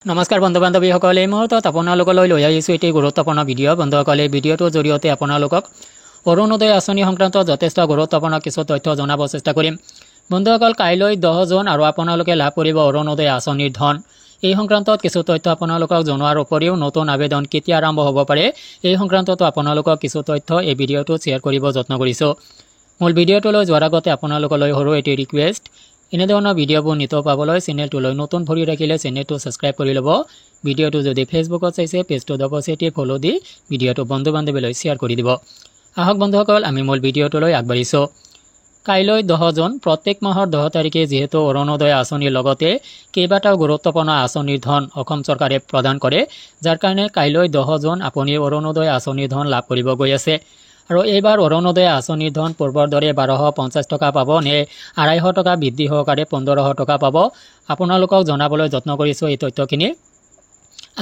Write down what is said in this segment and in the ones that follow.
নমস্কাৰ বন্ধু বান্ধৱীসকল, এই মুহূৰ্তত আপোনালোকলৈ লৈ আহিছোঁ এটি গুৰুত্বপূৰ্ণ ভিডিঅ'। বন্ধুসকল, এই ভিডিঅ'টোৰ জৰিয়তে আপোনালোকক অৰুণোদয় আঁচনি সংক্ৰান্তত যথেষ্ট গুৰুত্বপূৰ্ণ কিছু তথ্য জনাব চেষ্টা কৰিম। বন্ধুসকল, কাইলৈ 10 জুন আৰু আপোনালোকে লাভ কৰিব অৰুণোদয় আঁচনিৰ ধন। এই সংক্ৰান্তত কিছু তথ্য আপোনালোকক জনোৱাৰ উপৰিও নতুন আবেদন কেতিয়া আৰম্ভ হ'ব পাৰে এই সংক্ৰান্ততো আপোনালোকক কিছু তথ্য এই ভিডিঅ'টোত শ্বেয়াৰ কৰিব যত্ন কৰিছোঁ। মূল ভিডিঅ'টোলৈ যোৱাৰ আগতে আপোনালোকলৈ সৰু এটি ৰিকুৱেষ্ট, এনেধৰণৰ ভিডিঅ'বোৰ নিতৌ পাবলৈ চেনেলটোলৈ নতুন ভৰি ৰাখিলে চেনেলটো ছাবস্ক্ৰাইব কৰি ল'ব। ভিডিঅ'টো যদি ফেচবুকত চাইছে পেজটো ডবলচিটি ফ'ল' দি ভিডিঅ'টো বন্ধু বান্ধৱীলৈ শ্বেয়াৰ কৰি দিব। আহক বন্ধুসকল, আমি মূল ভিডিঅ'টোলৈ আগবাঢ়িছোঁ। কাইলৈ 10 জুন, প্ৰত্যেক মাহৰ 10 তাৰিখে যিহেতু অৰুণোদয় আঁচনিৰ লগতে কেইবাটাও গুৰুত্বপূৰ্ণ আঁচনিৰ ধন অসম চৰকাৰে প্ৰদান কৰে, যাৰ কাৰণে কাইলৈ 10 জুন আপুনি অৰুণোদয় আঁচনিৰ ধন লাভ কৰিব গৈ আছে। আৰু এইবাৰ অৰুণোদয় আঁচনিৰ ধন পূৰ্বৰ দৰে 1250 টকা পাব নে 250 টকা বৃদ্ধি সহকাৰে 1500 টকা পাব, আপোনালোকক জনাবলৈ যত্ন কৰিছোঁ এই তথ্যখিনি।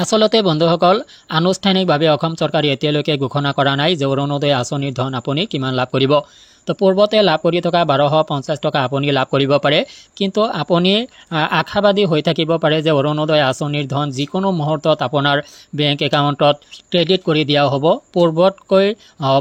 আচলতে বন্ধুসকল, আনুষ্ঠানিকভাৱে অসম চৰকাৰে এতিয়ালৈকে ঘোষণা কৰা নাই যে অৰুণোদয় আঁচনিৰ ধন আপুনি কিমান লাভ কৰিব। তো পূৰ্বতে লাভ কৰি থকা 1250 টকা আপুনি লাভ কৰিব পাৰে, কিন্তু আপুনি আশাবাদী হৈ থাকিব পাৰে যে অৰুণোদয় আঁচনিৰ ধন যিকোনো মুহূৰ্তত আপোনাৰ বেংক একাউণ্টত ক্ৰেডিট কৰি দিয়া হ'ব পূৰ্বতকৈ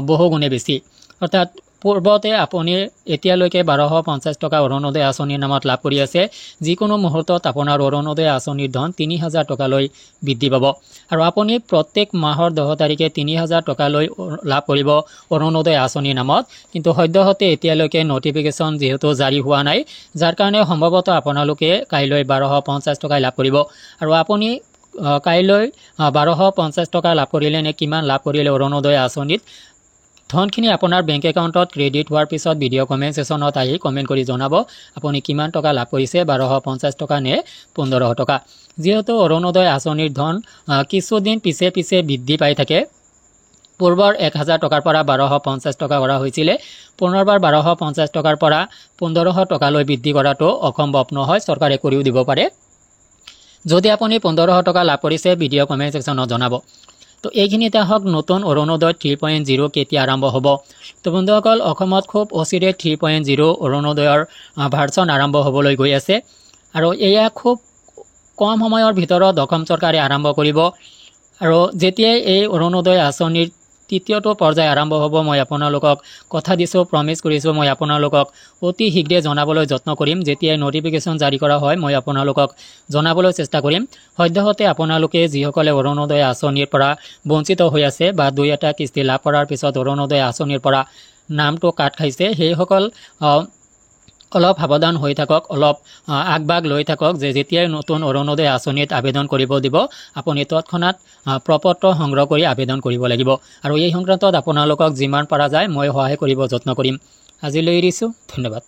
বহুগুণে বেছি। অৰ্থাৎ পূৰ্বতে আপুনি এতিয়ালৈকে 1250 টকা অৰুণোদয় আঁচনিৰ নামত লাভ কৰি আছে, যিকোনো মুহূৰ্তত আপোনাৰ অৰুণোদয় আঁচনিৰ ধন 3000 টকালৈ বৃদ্ধি পাব। আৰু আপুনি প্ৰত্যেক মাহৰ 10 তাৰিখে 3000 টকালৈ লাভ কৰিব অৰুণোদয় আঁচনিৰ নামত। কিন্তু সদ্যহতে এতিয়ালৈকে নটিফিকেশ্যন যিহেতু জাৰি হোৱা নাই, যাৰ কাৰণে সম্ভৱতঃ আপোনালোকে কাইলৈ 1250 টকাই লাভ কৰিব। আৰু আপুনি কাইলৈ 1250 টকা লাভ কৰিলে নে কিমান লাভ কৰিলে অৰুণোদয় আঁচনিত, ধনখিনি আপোনাৰ বেংক একাউণ্টত ক্ৰেডিট হোৱাৰ পিছত ভিডিঅ' কমেণ্ট ছেশ্যনত আহি কমেণ্ট কৰি জনাব আপুনি কিমান টকা লাভ কৰিছে, 1250 টকা নে 1500 টকা। যিহেতু অৰুণোদয় আঁচনিৰ ধন কিছুদিন পিছে পিছে বৃদ্ধি পাই থাকে, পূৰ্বৰ 1000 টকাৰ পৰা 1250 টকা কৰা হৈছিলে, পুনৰবাৰ 1250 টকাৰ পৰা 1500 টকালৈ বৃদ্ধি কৰাটো অসম্ভৱ নহয়, চৰকাৰে কৰিও দিব পাৰে। যদি আপুনি 1500 টকা লাভ কৰিছে ভিডিঅ' কমেণ্ট ছেশ্যনত জনাব। তো এইখিনিতে আহক নতুন অৰুণোদয় 3.0 কেতিয়া আৰম্ভ হ'ব। তো বন্ধুসকল, অসমত খুব অচিৰে 3.0 অৰুণোদয়ৰ ভাৰ্চন আৰম্ভ হ'বলৈ গৈ আছে। আৰু এয়া খুব কম সময়ৰ ভিতৰত অসম চৰকাৰে আৰম্ভ কৰিব। আৰু যেতিয়াই এই অৰুণোদয় আঁচনিৰ তৃতীয়টো পৰ্যায় আৰম্ভ হ'ব, মই আপোনালোকক কথা দিছোঁ, প্ৰমিছ কৰিছোঁ, মই আপোনালোকক অতি শীঘ্ৰে জনাবলৈ যত্ন কৰিম। যেতিয়াই নটিফিকেশ্যন জাৰি কৰা হয় মই আপোনালোকক জনাবলৈ চেষ্টা কৰিম। সদ্যহতে আপোনালোকে যিসকলে অৰুণোদয় আঁচনিৰ পৰা বঞ্চিত হৈ আছে বা 2-এটা কিস্তি লাভ কৰাৰ পিছত অৰুণোদয় আঁচনিৰ পৰা নামটো কাট খাইছে, সেইসকল অলপ সাৱধান হৈ থাকক, অলপ আগভাগ লৈ থাকক যে যেতিয়াই নতুন অৰুণোদয় আঁচনিত আবেদন কৰিব দিব আপুনি তৎক্ষণাত প্ৰপত্ৰ সংগ্ৰহ কৰি আবেদন কৰিব লাগিব। আৰু এই সংক্ৰান্তত আপোনালোকক যিমান পৰা যায় মই সহায় কৰিব যত্ন কৰিম। আজিলৈ এৰিছোঁ, ধন্যবাদ।